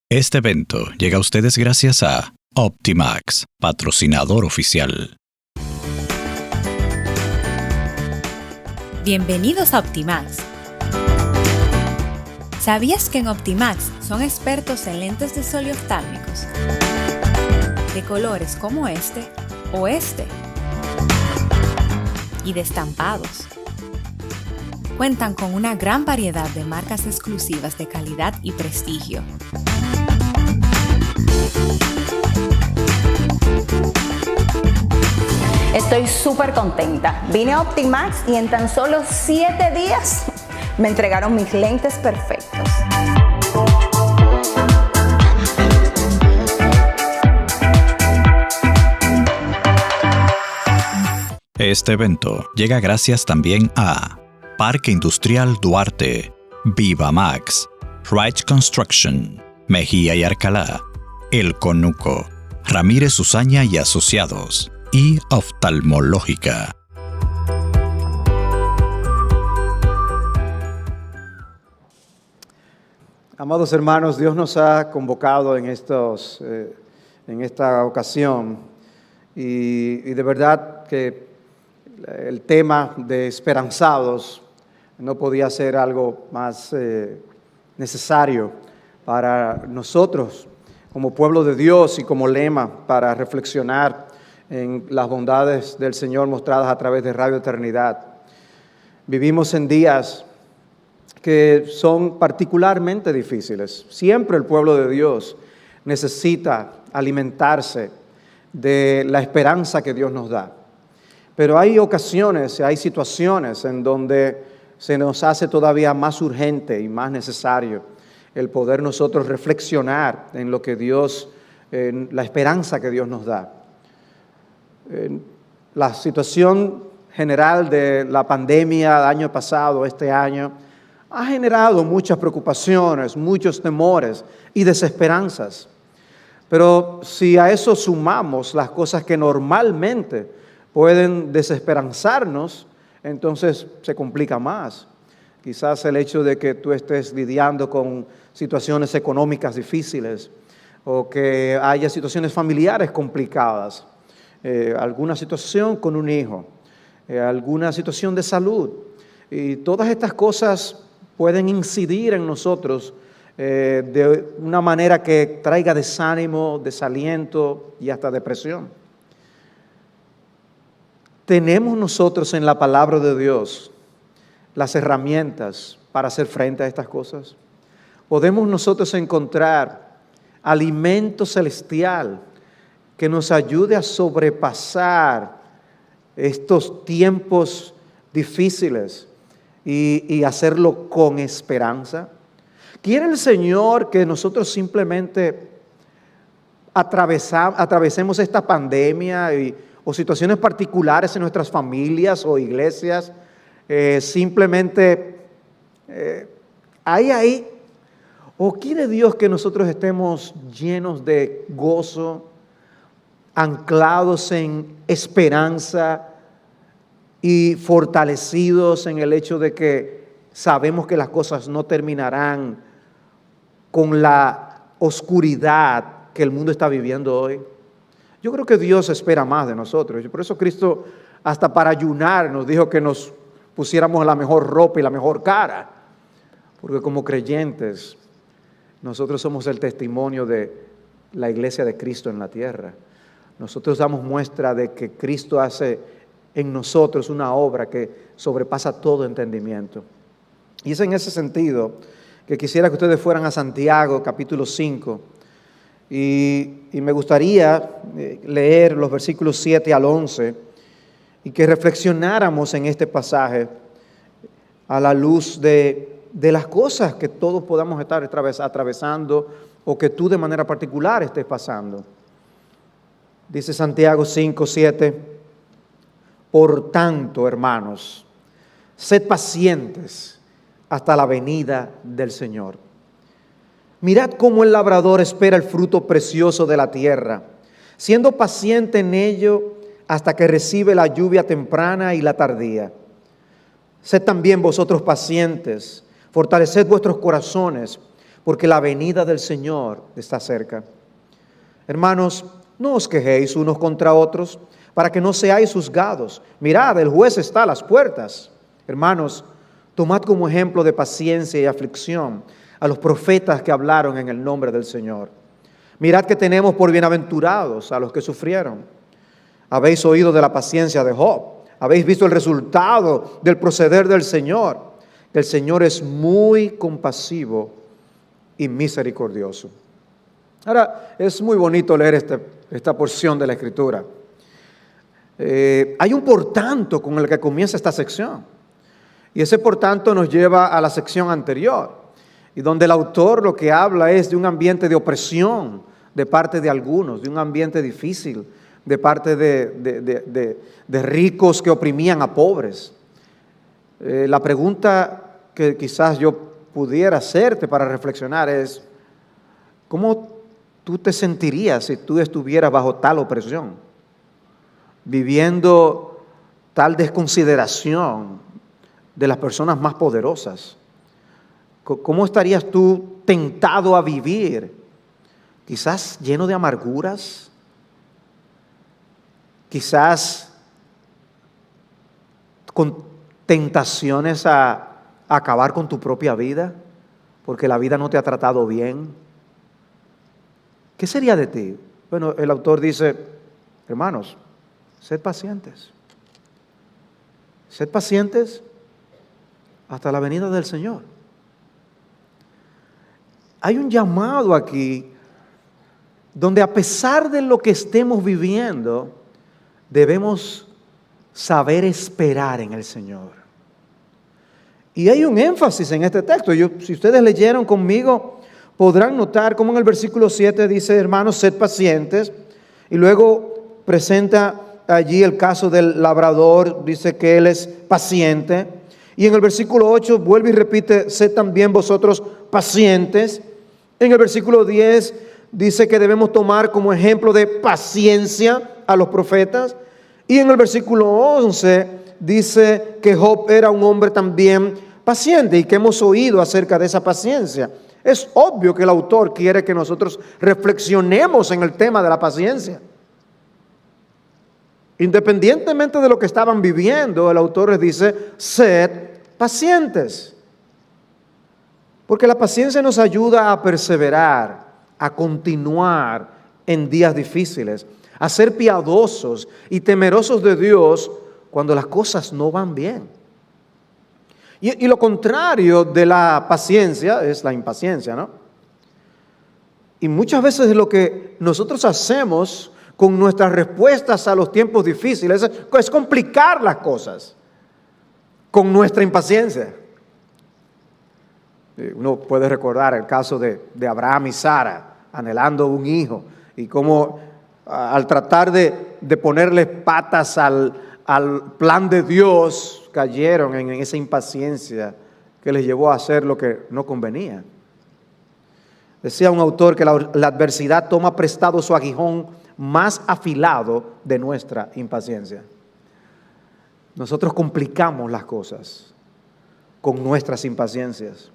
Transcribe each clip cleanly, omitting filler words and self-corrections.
Este evento llega a ustedes gracias a Optimax, patrocinador oficial. Bienvenidos a Optimax. ¿Sabías que en Optimax son expertos en lentes de sol y oftálmicos? De colores como este o este. Y de estampados. Cuentan con una gran variedad de marcas exclusivas de calidad y prestigio. Estoy súper contenta. Vine a Optimax y en tan solo 7 días me entregaron mis lentes perfectos. Este evento llega gracias también a Parque Industrial Duarte, Viva Max, Wright Construction, Mejía y Alcalá, El Conuco, Ramírez Usaña y Asociados y Oftalmológica. Amados hermanos, Dios nos ha convocado en esta ocasión y de verdad que el tema de esperanzados no podía ser algo más necesario para nosotros como pueblo de Dios y como lema para reflexionar en las bondades del Señor mostradas a través de Radio Eternidad. Vivimos en días que son particularmente difíciles. Siempre el pueblo de Dios necesita alimentarse de la esperanza que Dios nos da. Pero hay ocasiones, hay situaciones en donde se nos hace todavía más urgente y más necesario el poder nosotros reflexionar en lo que Dios, en la esperanza que Dios nos da. La situación general de la pandemia del año pasado, este año, ha generado muchas preocupaciones, muchos temores y desesperanzas. Pero si a eso sumamos las cosas que normalmente pueden desesperanzarnos, entonces se complica más. Quizás el hecho de que tú estés lidiando con situaciones económicas difíciles o que haya situaciones familiares complicadas, alguna situación con un hijo, alguna situación de salud. Y todas estas cosas pueden incidir en nosotros de una manera que traiga desánimo, desaliento y hasta depresión. ¿Tenemos nosotros en la palabra de Dios las herramientas para hacer frente a estas cosas? ¿Podemos nosotros encontrar alimento celestial que nos ayude a sobrepasar estos tiempos difíciles y hacerlo con esperanza? ¿Quiere el Señor que nosotros simplemente atravesemos esta pandemia o situaciones particulares en nuestras familias o iglesias, simplemente ahí? ¿O quiere Dios que nosotros estemos llenos de gozo, anclados en esperanza y fortalecidos en el hecho de que sabemos que las cosas no terminarán con la oscuridad que el mundo está viviendo hoy? Yo creo que Dios espera más de nosotros. Y por eso Cristo, hasta para ayunar, nos dijo que nos pusiéramos la mejor ropa y la mejor cara. Porque como creyentes, nosotros somos el testimonio de la iglesia de Cristo en la tierra. Nosotros damos muestra de que Cristo hace en nosotros una obra que sobrepasa todo entendimiento. Y es en ese sentido que quisiera que ustedes fueran a Santiago, capítulo 5, y me gustaría leer los versículos 7 al 11 y que reflexionáramos en este pasaje a la luz de las cosas que todos podamos estar atravesando o que tú de manera particular estés pasando. Dice Santiago 5, 7, por tanto, hermanos, sed pacientes hasta la venida del Señor. Mirad cómo el labrador espera el fruto precioso de la tierra, siendo paciente en ello hasta que recibe la lluvia temprana y la tardía. Sed también vosotros pacientes, fortaleced vuestros corazones, porque la venida del Señor está cerca. Hermanos, no os quejéis unos contra otros, para que no seáis juzgados. Mirad, el juez está a las puertas. Hermanos, tomad como ejemplo de paciencia y aflicción a los profetas que hablaron en el nombre del Señor. Mirad que tenemos por bienaventurados a los que sufrieron. Habéis oído de la paciencia de Job. Habéis visto el resultado del proceder del Señor. El Señor es muy compasivo y misericordioso. Ahora, es muy bonito leer esta porción de la Escritura. Hay un por tanto con el que comienza esta sección. Y ese por tanto nos lleva a la sección anterior, y donde el autor lo que habla es de un ambiente de opresión de parte de algunos, de un ambiente difícil de parte de ricos que oprimían a pobres. La pregunta que quizás yo pudiera hacerte para reflexionar es: ¿cómo tú te sentirías si tú estuvieras bajo tal opresión, viviendo tal desconsideración de las personas más poderosas? ¿Cómo estarías tú tentado a vivir? Quizás lleno de amarguras, quizás con tentaciones a acabar con tu propia vida, porque la vida no te ha tratado bien. ¿Qué sería de ti? Bueno, el autor dice: hermanos, sed pacientes. Sed pacientes hasta la venida del Señor. Hay un llamado aquí donde, a pesar de lo que estemos viviendo, debemos saber esperar en el Señor. Y hay un énfasis en este texto. Si ustedes leyeron conmigo, podrán notar cómo en el versículo 7 dice: hermanos, sed pacientes. Y luego presenta allí el caso del labrador, dice que él es paciente. Y en el versículo 8 vuelve y repite: sed también vosotros pacientes. En el versículo 10 dice que debemos tomar como ejemplo de paciencia a los profetas. Y en el versículo 11 dice que Job era un hombre también paciente y que hemos oído acerca de esa paciencia. Es obvio que el autor quiere que nosotros reflexionemos en el tema de la paciencia. Independientemente de lo que estaban viviendo, el autor les dice: sed pacientes. Porque la paciencia nos ayuda a perseverar, a continuar en días difíciles, a ser piadosos y temerosos de Dios cuando las cosas no van bien. Y lo contrario de la paciencia es la impaciencia, ¿no? Y muchas veces lo que nosotros hacemos con nuestras respuestas a los tiempos difíciles es complicar las cosas con nuestra impaciencia. Uno puede recordar el caso de Abraham y Sara anhelando un hijo, y cómo al tratar de ponerle patas al plan de Dios, cayeron en esa impaciencia que les llevó a hacer lo que no convenía. Decía un autor que la adversidad toma prestado su aguijón más afilado de nuestra impaciencia. Nosotros complicamos las cosas con nuestras impaciencias,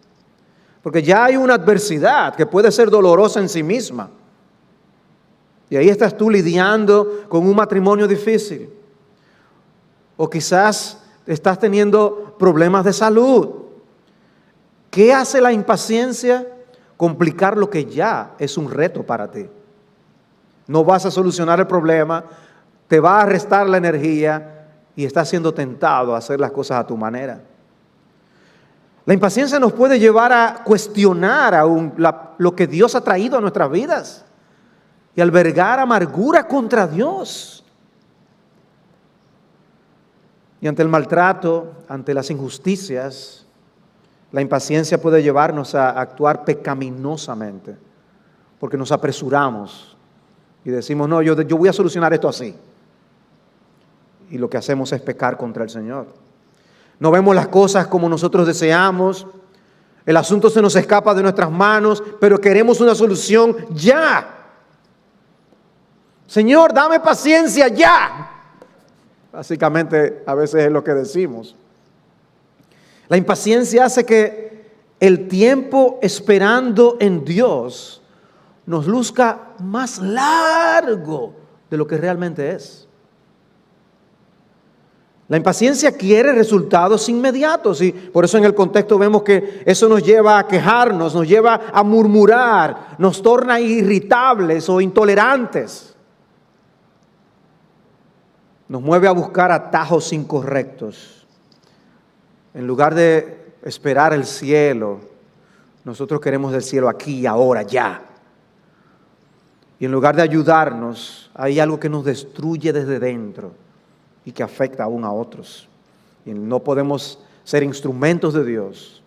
porque ya hay una adversidad que puede ser dolorosa en sí misma. Y ahí estás tú lidiando con un matrimonio difícil. O quizás estás teniendo problemas de salud. ¿Qué hace la impaciencia? Complicar lo que ya es un reto para ti. No vas a solucionar el problema, te va a restar la energía y estás siendo tentado a hacer las cosas a tu manera. La impaciencia nos puede llevar a cuestionar aún lo que Dios ha traído a nuestras vidas y albergar amargura contra Dios. Y ante el maltrato, ante las injusticias, la impaciencia puede llevarnos a actuar pecaminosamente, porque nos apresuramos y decimos: no, yo voy a solucionar esto así. Y lo que hacemos es pecar contra el Señor. No vemos las cosas como nosotros deseamos, el asunto se nos escapa de nuestras manos, pero queremos una solución ya. Señor, dame paciencia ya. Básicamente, a veces es lo que decimos. La impaciencia hace que el tiempo esperando en Dios nos luzca más largo de lo que realmente es. La impaciencia quiere resultados inmediatos y por eso en el contexto vemos que eso nos lleva a quejarnos, nos lleva a murmurar, nos torna irritables o intolerantes. Nos mueve a buscar atajos incorrectos. En lugar de esperar el cielo, nosotros queremos el cielo aquí, ahora, ya. Y en lugar de ayudarnos, hay algo que nos destruye desde dentro y que afecta aún a otros. Y no podemos ser instrumentos de Dios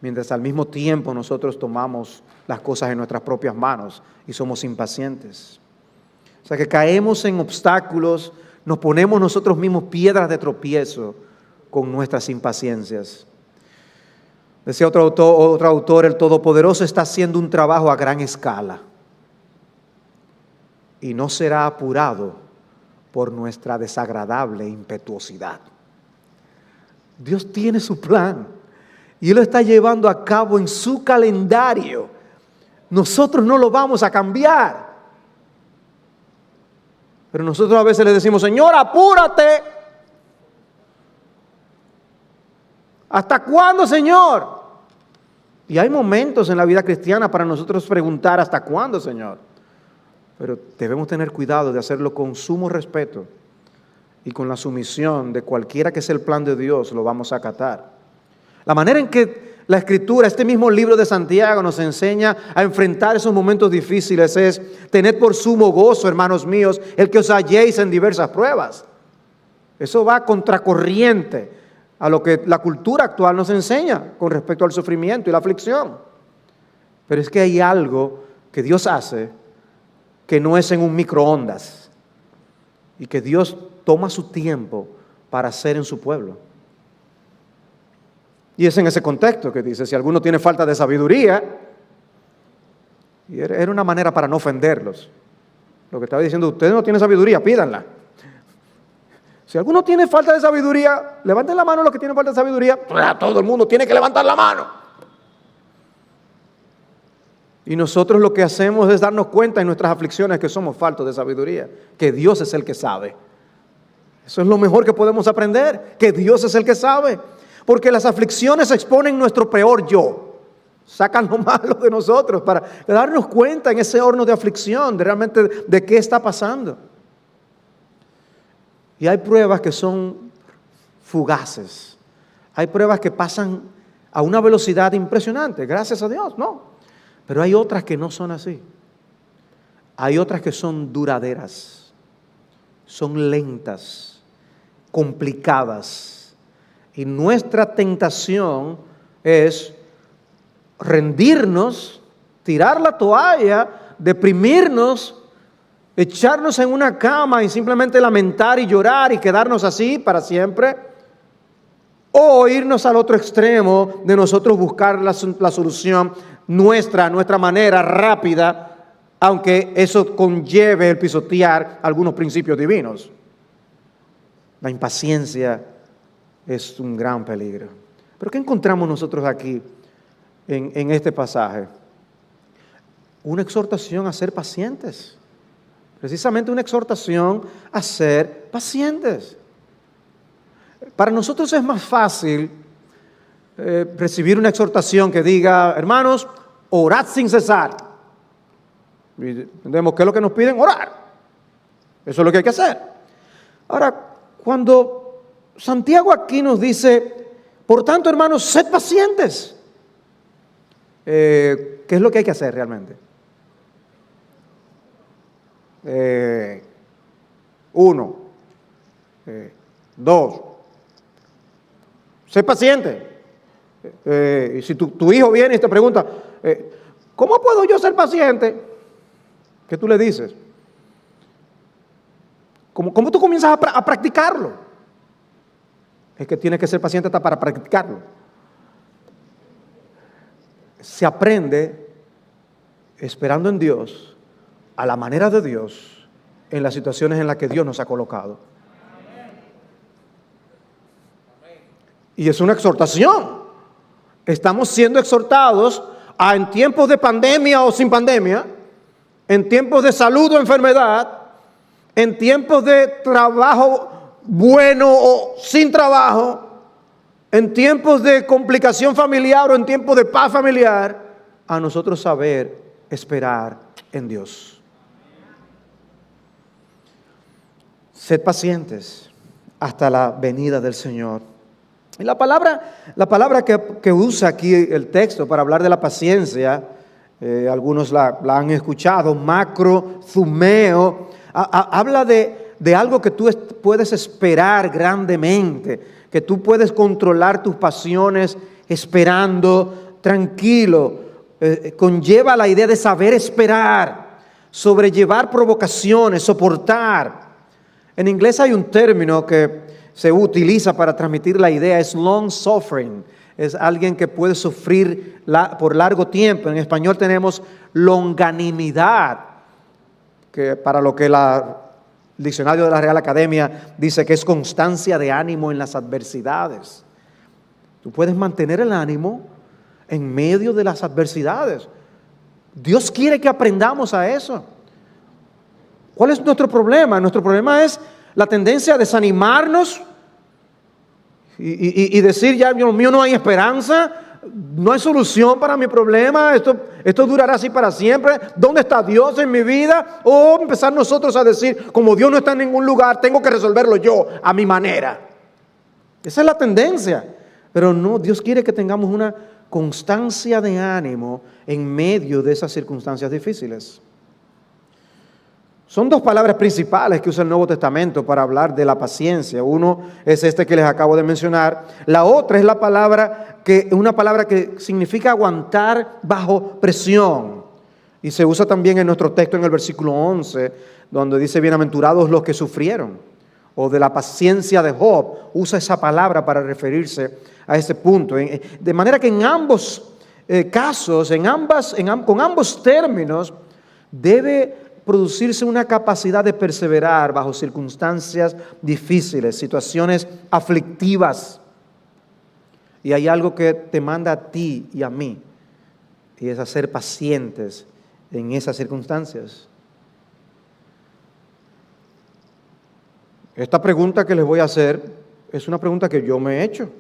mientras al mismo tiempo nosotros tomamos las cosas en nuestras propias manos y somos impacientes. O sea que caemos en obstáculos, nos ponemos nosotros mismos piedras de tropiezo con nuestras impaciencias. Decía otro autor, el Todopoderoso está haciendo un trabajo a gran escala y no será apurado por nuestra desagradable impetuosidad. Dios tiene su plan y Él lo está llevando a cabo en su calendario. Nosotros no lo vamos a cambiar. Pero nosotros a veces le decimos, Señor, apúrate. ¿Hasta cuándo, Señor? Y hay momentos en la vida cristiana para nosotros preguntar, ¿hasta cuándo, Señor? Pero debemos tener cuidado de hacerlo con sumo respeto y con la sumisión de cualquiera que sea el plan de Dios, lo vamos a acatar. La manera en que la Escritura, este mismo libro de Santiago, nos enseña a enfrentar esos momentos difíciles es: tened por sumo gozo, hermanos míos, el que os halléis en diversas pruebas. Eso va contracorriente a lo que la cultura actual nos enseña con respecto al sufrimiento y la aflicción. Pero es que hay algo que Dios hace que no es en un microondas y que Dios toma su tiempo para hacer en su pueblo. Y es en ese contexto que dice, si alguno tiene falta de sabiduría, y era una manera para no ofenderlos. Lo que estaba diciendo, ustedes no tienen sabiduría, pídanla. Si alguno tiene falta de sabiduría, levanten la mano los que tienen falta de sabiduría. Todo el mundo tiene que levantar la mano. Y nosotros lo que hacemos es darnos cuenta en nuestras aflicciones que somos faltos de sabiduría, que Dios es el que sabe. Eso es lo mejor que podemos aprender, que Dios es el que sabe. Porque las aflicciones exponen nuestro peor yo. Sacan lo malo de nosotros para darnos cuenta en ese horno de aflicción de realmente de qué está pasando. Y hay pruebas que son fugaces. Hay pruebas que pasan a una velocidad impresionante, gracias a Dios, ¿no? Pero hay otras que no son así. Hay otras que son duraderas, son lentas, complicadas. Y nuestra tentación es rendirnos, tirar la toalla, deprimirnos, echarnos en una cama y simplemente lamentar y llorar y quedarnos así para siempre. O irnos al otro extremo de nosotros buscar la solución nuestra manera rápida, aunque eso conlleve el pisotear algunos principios divinos. La impaciencia es un gran peligro. ¿Pero qué encontramos nosotros aquí en este pasaje? Una exhortación a ser pacientes. Precisamente una exhortación a ser pacientes. Para nosotros es más fácil recibir una exhortación que diga, hermanos, orad sin cesar. Y entendemos qué es lo que nos piden, orar. Eso es lo que hay que hacer. Ahora, cuando Santiago aquí nos dice, por tanto, hermanos, sed pacientes, ¿qué es lo que hay que hacer realmente? Uno, dos, sé paciente. Y si tu hijo viene y te pregunta, ¿cómo puedo yo ser paciente? ¿Qué tú le dices? ¿Cómo tú comienzas a practicarlo? Es que tienes que ser paciente hasta para practicarlo. Se aprende esperando en Dios, a la manera de Dios, en las situaciones en las que Dios nos ha colocado. Y es una exhortación Estamos siendo exhortados a, en tiempos de pandemia o sin pandemia, en tiempos de salud o enfermedad, en tiempos de trabajo bueno o sin trabajo, en tiempos de complicación familiar o en tiempos de paz familiar, a nosotros saber esperar en Dios. Sed pacientes hasta la venida del Señor. Y la palabra que usa aquí el texto para hablar de la paciencia, algunos la han escuchado, macrothumeo, habla de algo que tú puedes esperar grandemente, que tú puedes controlar tus pasiones esperando tranquilo. Conlleva la idea de saber esperar, sobrellevar provocaciones, soportar. En inglés hay un término que se utiliza para transmitir la idea, es long suffering. Es alguien que puede sufrir por largo tiempo. En español tenemos longanimidad, que para lo que el diccionario de la Real Academia dice que es constancia de ánimo en las adversidades. Tú puedes mantener el ánimo en medio de las adversidades. Dios quiere que aprendamos a eso. ¿Cuál es nuestro problema? Nuestro problema es la tendencia a desanimarnos y decir, ya Dios mío, no hay esperanza, no hay solución para mi problema, esto durará así para siempre. ¿Dónde está Dios en mi vida? O empezar nosotros a decir, como Dios no está en ningún lugar, tengo que resolverlo yo a mi manera. Esa es la tendencia. Pero no, Dios quiere que tengamos una constancia de ánimo en medio de esas circunstancias difíciles. Son dos palabras principales que usa el Nuevo Testamento para hablar de la paciencia. Uno es este que les acabo de mencionar. La otra es una palabra que significa aguantar bajo presión. Y se usa también en nuestro texto en el versículo 11, donde dice, bienaventurados los que sufrieron. O de la paciencia de Job, usa esa palabra para referirse a ese punto. De manera que en ambos casos, con ambos términos, debe producirse una capacidad de perseverar bajo circunstancias difíciles, situaciones aflictivas. Y hay algo que te manda a ti y a mí, y es a ser pacientes en esas circunstancias. Esta pregunta que les voy a hacer es una pregunta que yo me he hecho.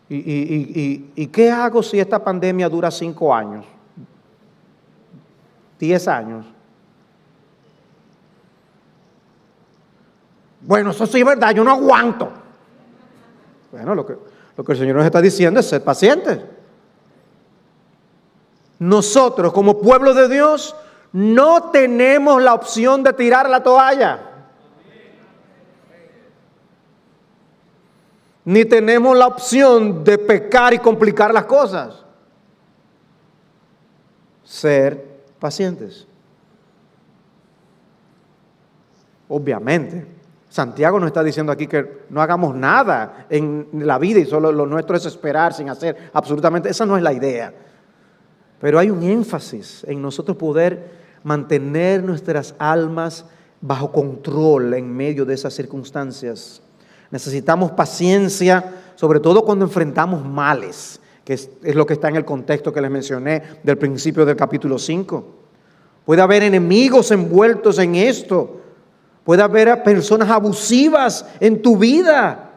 ¿Y qué hago si esta pandemia dura 5 años? 10 años. Bueno, eso sí es verdad, yo no aguanto. Bueno, lo que el Señor nos está diciendo es ser pacientes. Nosotros, como pueblo de Dios, no tenemos la opción de tirar la toalla. Ni tenemos la opción de pecar y complicar las cosas. Ser pacientes. Obviamente, Santiago nos está diciendo aquí que no hagamos nada en la vida y solo lo nuestro es esperar sin hacer absolutamente. Esa no es la idea. Pero hay un énfasis en nosotros poder mantener nuestras almas bajo control en medio de esas circunstancias. Necesitamos paciencia, sobre todo cuando enfrentamos males, que es lo que está en el contexto que les mencioné del principio del capítulo 5. Puede haber enemigos envueltos en esto. Puede haber personas abusivas en tu vida.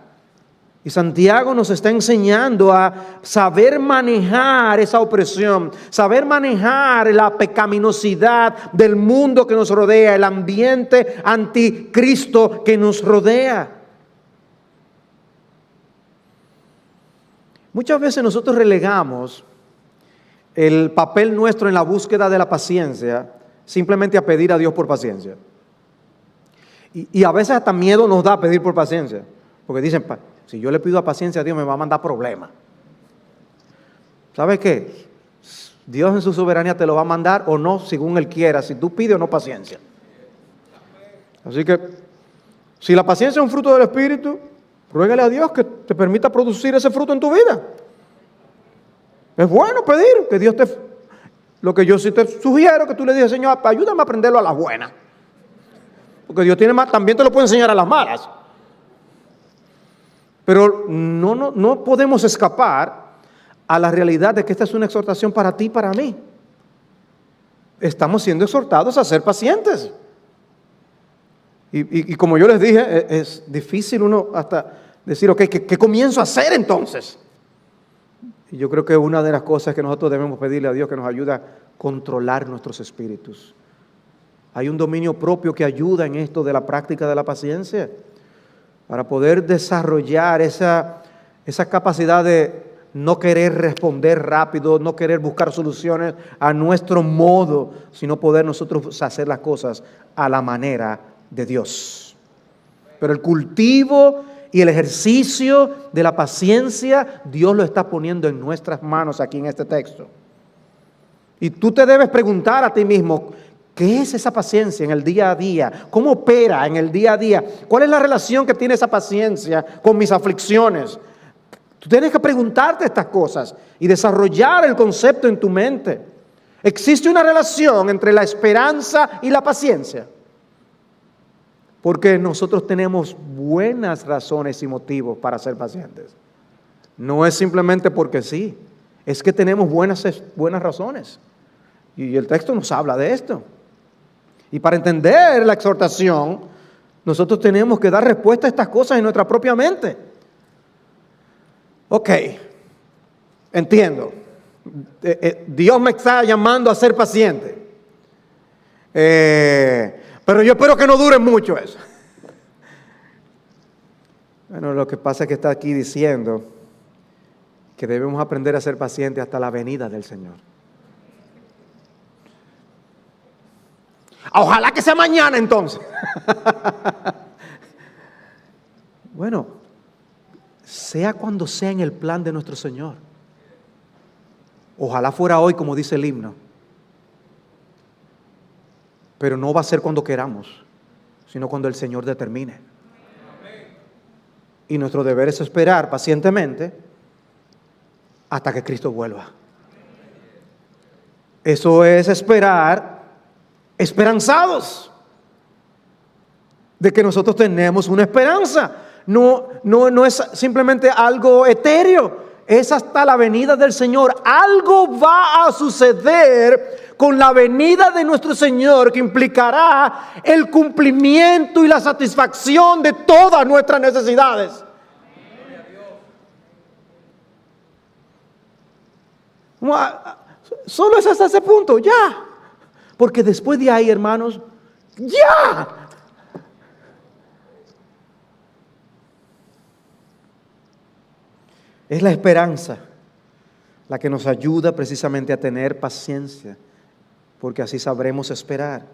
Y Santiago nos está enseñando a saber manejar esa opresión, saber manejar la pecaminosidad del mundo que nos rodea, el ambiente anticristo que nos rodea. Muchas veces nosotros relegamos el papel nuestro en la búsqueda de la paciencia simplemente a pedir a Dios por paciencia. Y a veces hasta miedo nos da pedir por paciencia, porque dicen, si yo le pido a paciencia a Dios me va a mandar problemas. ¿Sabes qué? Dios en su soberanía te lo va a mandar o no, según Él quiera, si tú pides o no paciencia. Así que, si la paciencia es un fruto del Espíritu, ruégale a Dios que te permita producir ese fruto en tu vida. Es bueno pedir que Dios lo que yo sí te sugiero, que tú le digas, Señor, ayúdame a aprenderlo a las buenas. Porque Dios también te lo puede enseñar a las malas. Pero no podemos escapar a la realidad de que esta es una exhortación para ti y para mí. Estamos siendo exhortados a ser pacientes. Y como yo les dije, es difícil uno hasta decir, ok, ¿qué comienzo a hacer entonces? Y yo creo que una de las cosas que nosotros debemos pedirle a Dios que nos ayude a controlar nuestros espíritus. Hay un dominio propio que ayuda en esto de la práctica de la paciencia, para poder desarrollar esa capacidad de no querer responder rápido, no querer buscar soluciones a nuestro modo, sino poder nosotros hacer las cosas a la manera de Dios. Pero el cultivo y el ejercicio de la paciencia, Dios lo está poniendo en nuestras manos aquí en este texto. Y tú te debes preguntar a ti mismo, ¿qué es esa paciencia en el día a día? ¿Cómo opera en el día a día? ¿Cuál es la relación que tiene esa paciencia con mis aflicciones? Tú tienes que preguntarte estas cosas y desarrollar el concepto en tu mente. ¿Existe una relación entre la esperanza y la paciencia? Porque nosotros tenemos buenas razones y motivos para ser pacientes. No es simplemente porque sí, es que tenemos buenas razones. Y el texto nos habla de esto. Y para entender la exhortación, nosotros tenemos que dar respuesta a estas cosas en nuestra propia mente. Ok, entiendo. Dios me está llamando a ser paciente. Pero yo espero que no dure mucho eso. Bueno, lo que pasa es que está aquí diciendo que debemos aprender a ser pacientes hasta la venida del Señor. Ojalá que sea mañana entonces. Bueno, sea cuando sea en el plan de nuestro Señor. Ojalá fuera hoy, como dice el himno. Pero no va a ser cuando queramos, sino cuando el Señor determine. Y nuestro deber es esperar pacientemente hasta que Cristo vuelva. Eso es esperar esperanzados de que nosotros tenemos una esperanza. No es simplemente algo etéreo. Es hasta la venida del Señor. Algo va a suceder con la venida de nuestro Señor que implicará el cumplimiento y la satisfacción de todas nuestras necesidades. Solo es hasta ese punto, ya. Porque después de ahí, hermanos, ya. Es la esperanza la que nos ayuda precisamente a tener paciencia, porque así sabremos esperar.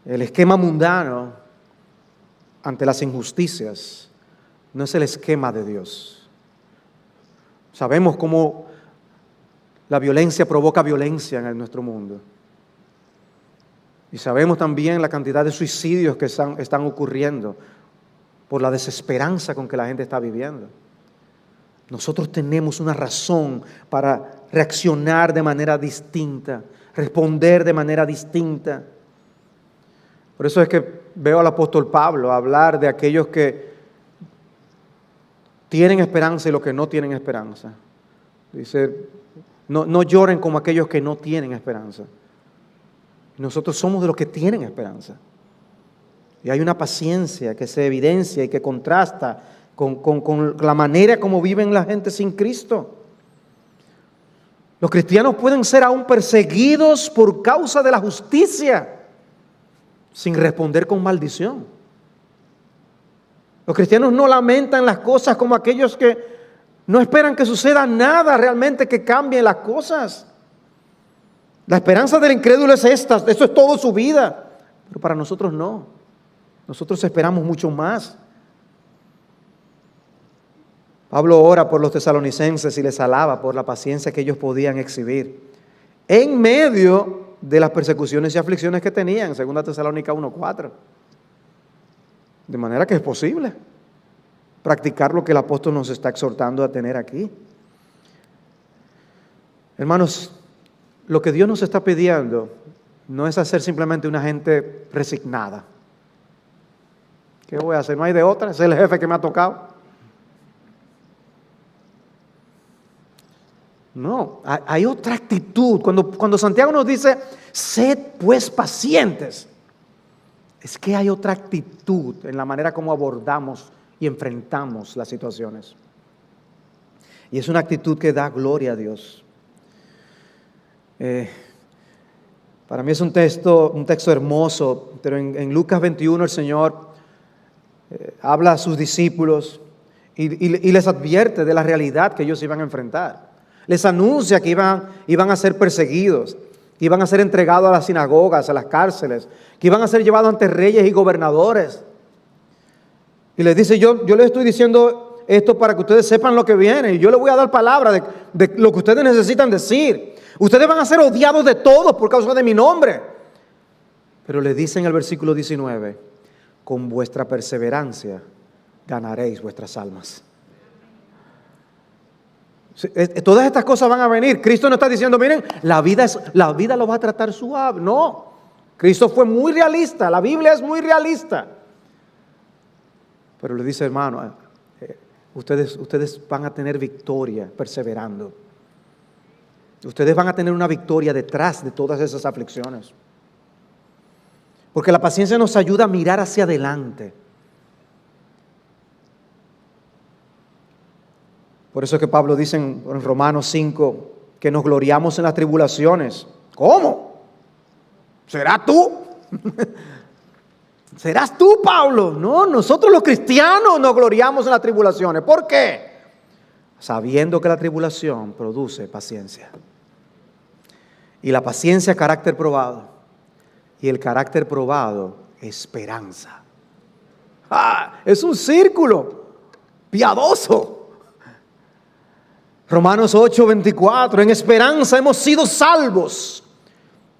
El esquema mundano ante las injusticias no es el esquema de Dios. Sabemos cómo la violencia provoca violencia en nuestro mundo. Y sabemos también la cantidad de suicidios que están ocurriendo por la desesperanza con que la gente está viviendo. Nosotros tenemos una razón para reaccionar de manera distinta, responder de manera distinta. Por eso es que veo al apóstol Pablo hablar de aquellos que tienen esperanza y los que no tienen esperanza. Dice, no lloren como aquellos que no tienen esperanza. Nosotros somos de los que tienen esperanza. Y hay una paciencia que se evidencia y que contrasta con la manera como viven la gente sin Cristo. Los cristianos pueden ser aún perseguidos por causa de la justicia sin responder con maldición. Los cristianos no lamentan las cosas como aquellos que no esperan que suceda nada realmente que cambien las cosas. La esperanza del incrédulo es esta, eso es todo su vida. Pero para nosotros no. Nosotros esperamos mucho más. Pablo ora por los tesalonicenses y les alaba por la paciencia que ellos podían exhibir en medio de las persecuciones y aflicciones que tenían, 2 Tesalónica 1:4. De manera que es posible practicar lo que el apóstol nos está exhortando a tener aquí. Hermanos, lo que Dios nos está pidiendo no es hacer simplemente una gente resignada. ¿Qué voy a hacer? No hay de otra, es el jefe que me ha tocado. No, hay otra actitud. Cuando Santiago nos dice, sed pues pacientes, es que hay otra actitud en la manera como abordamos y enfrentamos las situaciones. Y es una actitud que da gloria a Dios. Para mí es un texto hermoso, pero en Lucas 21 el Señor habla a sus discípulos y les advierte de la realidad que ellos iban a enfrentar. Les anuncia que iban a ser perseguidos, que iban a ser entregados a las sinagogas, a las cárceles, que iban a ser llevados ante reyes y gobernadores. Y les dice, yo les estoy diciendo esto para que ustedes sepan lo que viene. Y yo les voy a dar palabra de lo que ustedes necesitan decir. Ustedes van a ser odiados de todos por causa de mi nombre. Pero les dice en el versículo 19, con vuestra perseverancia ganaréis vuestras almas. Todas estas cosas van a venir. Cristo no está diciendo, miren, la vida lo va a tratar suave. No, Cristo fue muy realista. La Biblia es muy realista. Pero le dice, hermano, ustedes van a tener victoria perseverando. Ustedes van a tener una victoria detrás de todas esas aflicciones. Porque la paciencia nos ayuda a mirar hacia adelante. Por eso es que Pablo dice en Romanos 5 que nos gloriamos en las tribulaciones. ¿Cómo? ¿Serás tú? ¿Serás tú, Pablo? No, nosotros los cristianos nos gloriamos en las tribulaciones. ¿Por qué? Sabiendo que la tribulación produce paciencia. Y la paciencia, carácter probado. Y el carácter probado, esperanza. Es un círculo piadoso. Romanos 8:24, en esperanza hemos sido salvos.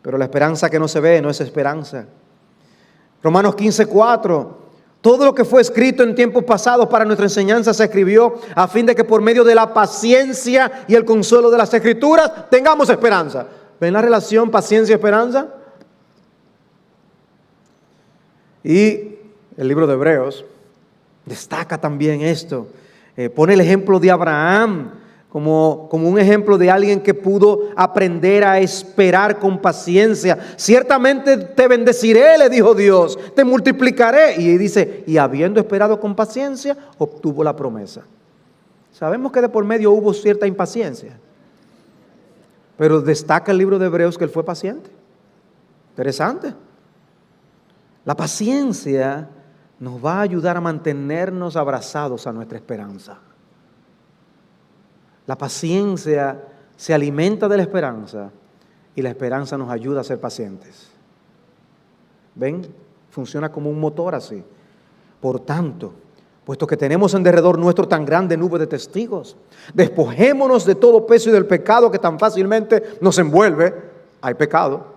Pero la esperanza que no se ve no es esperanza. Romanos 15:4, todo lo que fue escrito en tiempos pasados para nuestra enseñanza se escribió a fin de que por medio de la paciencia y el consuelo de las Escrituras tengamos esperanza. ¿Ven la relación paciencia-esperanza? Y el libro de Hebreos destaca también esto. Pone el ejemplo de Abraham como un ejemplo de alguien que pudo aprender a esperar con paciencia. Ciertamente te bendeciré, le dijo Dios, te multiplicaré. Y dice, y habiendo esperado con paciencia, obtuvo la promesa. Sabemos que de por medio hubo cierta impaciencia, pero destaca el libro de Hebreos que él fue paciente. Interesante. La paciencia nos va a ayudar a mantenernos abrazados a nuestra esperanza. La paciencia se alimenta de la esperanza y la esperanza nos ayuda a ser pacientes. ¿Ven? Funciona como un motor así. Por tanto, puesto que tenemos en derredor nuestro tan grande nube de testigos, despojémonos de todo peso y del pecado que tan fácilmente nos envuelve. Hay pecado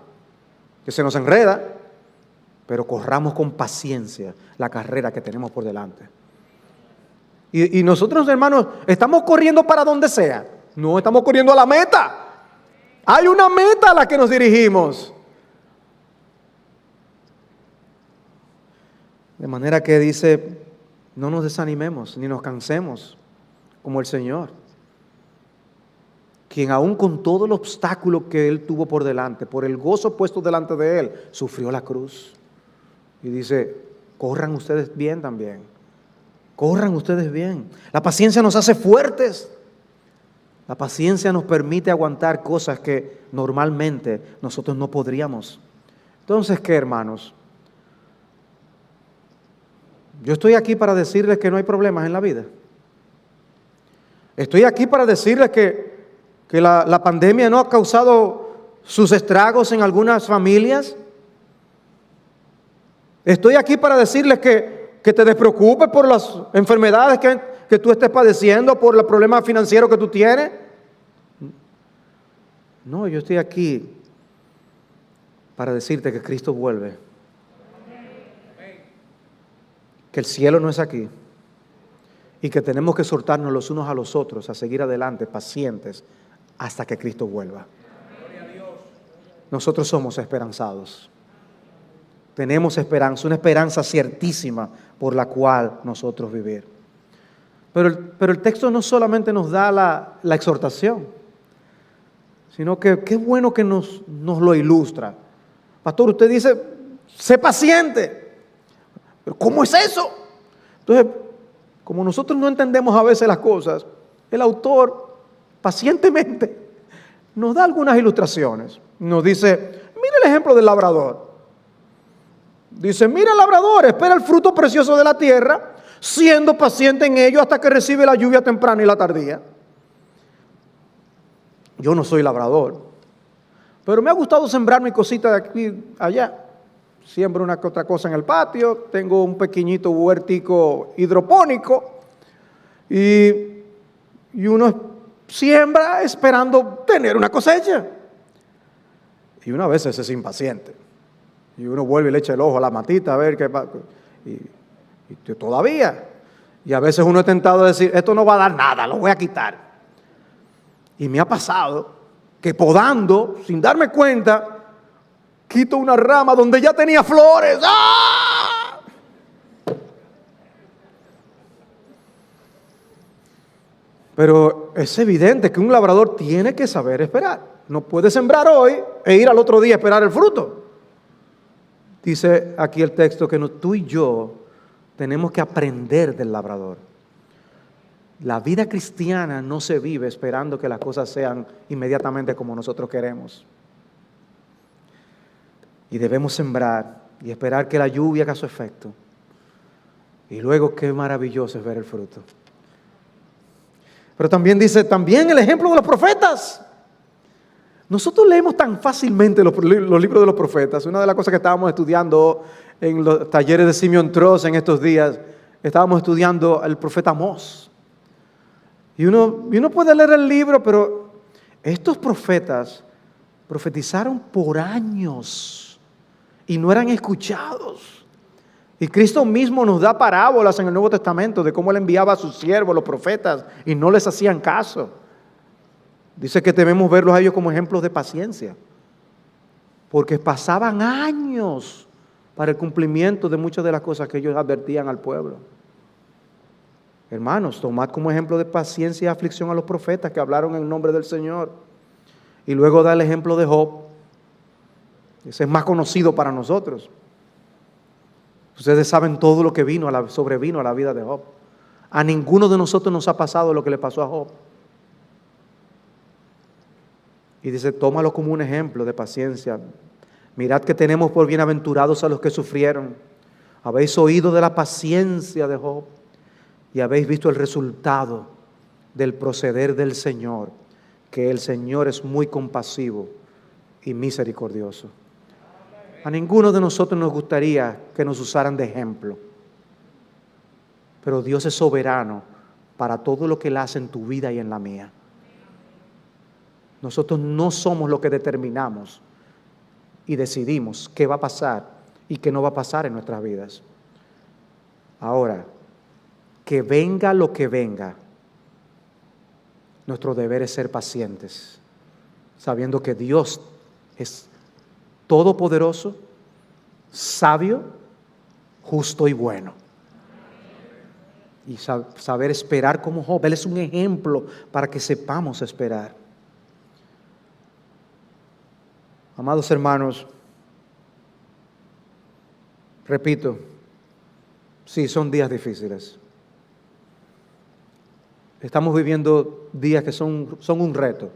que se nos enreda, pero corramos con paciencia la carrera que tenemos por delante. Y nosotros, hermanos, estamos corriendo para donde sea. No estamos corriendo a la meta. Hay una meta a la que nos dirigimos. De manera que dice, no nos desanimemos ni nos cansemos como el Señor, quien aún con todo el obstáculo que Él tuvo por delante, por el gozo puesto delante de Él, sufrió la cruz. Y dice, corran ustedes bien también. Corran ustedes bien. La paciencia nos hace fuertes. La paciencia nos permite aguantar cosas que normalmente nosotros no podríamos. Entonces, ¿qué, hermanos? Yo estoy aquí para decirles que no hay problemas en la vida. Estoy aquí para decirles que la pandemia no ha causado sus estragos en algunas familias. Estoy aquí para decirles que te despreocupes por las enfermedades que tú estés padeciendo, por los problemas financieros que tú tienes. No, yo estoy aquí para decirte que Cristo vuelve. Que el cielo no es aquí. Y que tenemos que exhortarnos los unos a los otros a seguir adelante, pacientes, hasta que Cristo vuelva. Nosotros somos esperanzados. Tenemos esperanza, una esperanza ciertísima por la cual nosotros vivir. Pero el texto no solamente nos da la exhortación, sino que qué bueno que nos lo ilustra. Pastor, usted dice, sé paciente. ¿Pero cómo es eso? Entonces, como nosotros no entendemos a veces las cosas, el autor pacientemente nos da algunas ilustraciones. Nos dice, mira el ejemplo del labrador. Dice, mira el labrador, espera el fruto precioso de la tierra, siendo paciente en ello hasta que recibe la lluvia temprana y la tardía. Yo no soy labrador, pero me ha gustado sembrar mi cosita de aquí allá. Siembro una que otra cosa en el patio, tengo un pequeñito huertico hidropónico y uno siembra esperando tener una cosecha. Y uno a veces es impaciente. Y uno vuelve y le echa el ojo a la matita a ver qué pasa. Y todavía. Y a veces uno es tentado a decir, esto no va a dar nada, lo voy a quitar. Y me ha pasado que podando, sin darme cuenta, quito una rama donde ya tenía flores. ¡Ah! Pero es evidente que un labrador tiene que saber esperar. No puede sembrar hoy e ir al otro día a esperar el fruto. Dice aquí el texto que tú y yo tenemos que aprender del labrador. La vida cristiana no se vive esperando que las cosas sean inmediatamente como nosotros queremos. Y debemos sembrar y esperar que la lluvia haga su efecto. Y luego qué maravilloso es ver el fruto. Pero también dice, también el ejemplo de los profetas. Nosotros leemos tan fácilmente los libros de los profetas. Una de las cosas que estábamos estudiando en los talleres de Simeon Trost en estos días, estábamos estudiando al profeta Amós. Y uno puede leer el libro, pero estos profetas profetizaron por años y no eran escuchados. Y Cristo mismo nos da parábolas en el Nuevo Testamento de cómo Él enviaba a sus siervos, los profetas, y no les hacían caso. Dice que debemos verlos a ellos como ejemplos de paciencia, porque pasaban años para el cumplimiento de muchas de las cosas que ellos advertían al pueblo. Hermanos, tomad como ejemplo de paciencia y aflicción a los profetas que hablaron en el nombre del Señor. Y luego da el ejemplo de Job. Ese es más conocido para nosotros. Ustedes saben todo lo que sobrevino a la vida de Job. A ninguno de nosotros nos ha pasado lo que le pasó a Job. Y dice, tómalo como un ejemplo de paciencia. Mirad que tenemos por bienaventurados a los que sufrieron. Habéis oído de la paciencia de Job y habéis visto el resultado del proceder del Señor, que el Señor es muy compasivo y misericordioso. A ninguno de nosotros nos gustaría que nos usaran de ejemplo, pero Dios es soberano para todo lo que Él hace en tu vida y en la mía. Nosotros no somos los que determinamos y decidimos qué va a pasar y qué no va a pasar en nuestras vidas. Ahora, que venga lo que venga, nuestro deber es ser pacientes, sabiendo que Dios es todopoderoso, sabio, justo y bueno. Y saber esperar como Job. Él es un ejemplo para que sepamos esperar. Amados hermanos, repito, sí, son días difíciles. Estamos viviendo días que son un reto.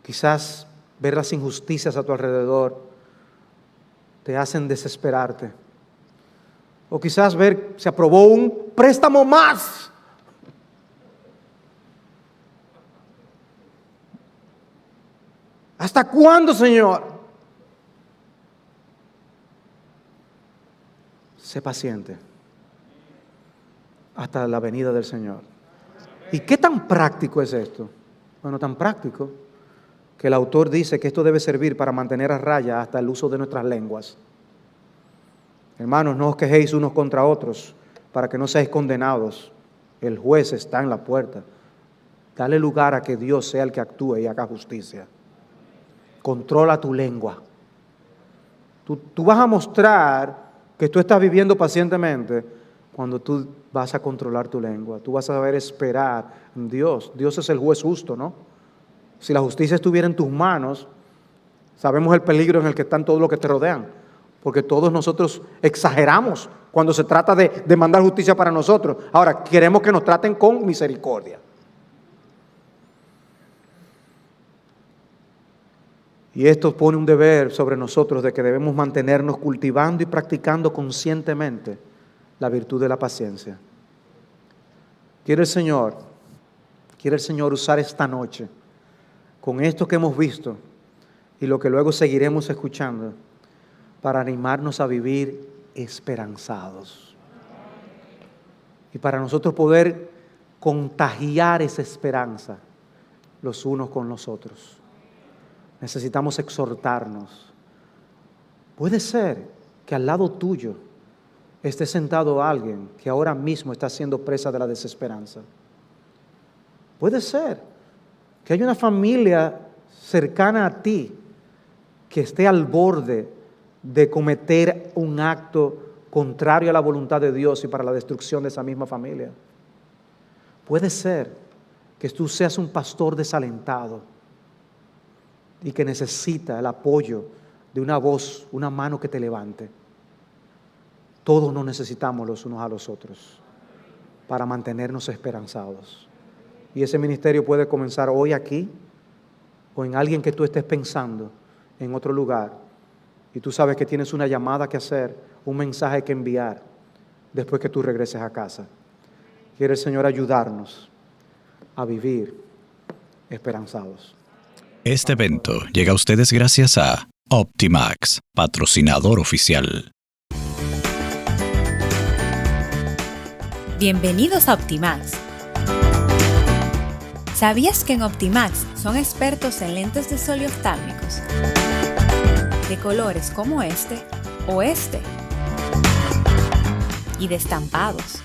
Quizás ver las injusticias a tu alrededor te hacen desesperarte. O quizás ver, se aprobó un préstamo más. ¿Hasta cuándo, Señor? Sé paciente hasta la venida del Señor. ¿Y qué tan práctico es esto? Bueno, tan práctico que el autor dice que esto debe servir para mantener a raya hasta el uso de nuestras lenguas. Hermanos, no os quejéis unos contra otros para que no seáis condenados. El juez está en la puerta. Dale lugar a que Dios sea el que actúe y haga justicia. Controla tu lengua. Tú vas a mostrar que tú estás viviendo pacientemente cuando tú vas a controlar tu lengua. Tú vas a saber esperar en Dios. Dios es el juez justo, ¿no? Si la justicia estuviera en tus manos, sabemos el peligro en el que están todos los que te rodean, porque todos nosotros exageramos cuando se trata de demandar justicia para nosotros. Ahora, queremos que nos traten con misericordia. Y esto pone un deber sobre nosotros de que debemos mantenernos cultivando y practicando conscientemente la virtud de la paciencia. Quiere el Señor usar esta noche, con esto que hemos visto y lo que luego seguiremos escuchando, para animarnos a vivir esperanzados. Y para nosotros poder contagiar esa esperanza los unos con los otros. Necesitamos exhortarnos. Puede ser que al lado tuyo esté sentado alguien que ahora mismo está siendo presa de la desesperanza. Puede ser que haya una familia cercana a ti que esté al borde de cometer un acto contrario a la voluntad de Dios y para la destrucción de esa misma familia. Puede ser que tú seas un pastor desalentado y que necesita el apoyo de una voz, una mano que te levante. Todos nos necesitamos los unos a los otros para mantenernos esperanzados. Y ese ministerio puede comenzar hoy aquí o en alguien que tú estés pensando en otro lugar. Y tú sabes que tienes una llamada que hacer, un mensaje que enviar después que tú regreses a casa. Quiere el Señor ayudarnos a vivir esperanzados. Este evento llega a ustedes gracias a Optimax, patrocinador oficial. Bienvenidos a Optimax. ¿Sabías que en Optimax son expertos en lentes de sol y oftálmicos? De colores como este o este. Y de estampados.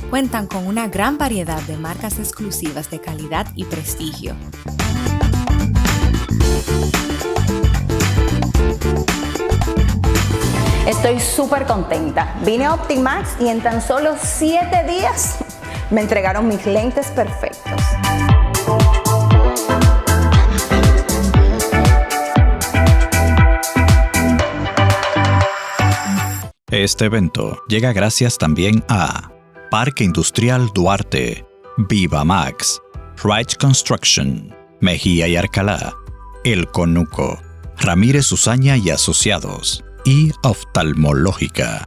Cuentan con una gran variedad de marcas exclusivas de calidad y prestigio. Estoy súper contenta. Vine a Optimax y en tan solo 7 días me entregaron mis lentes perfectos. Este evento llega gracias también a Parque Industrial Duarte, Viva Max, Wright Construction, Mejía y Alcalá, El Conuco, Ramírez Usaña y Asociados y Oftalmológica.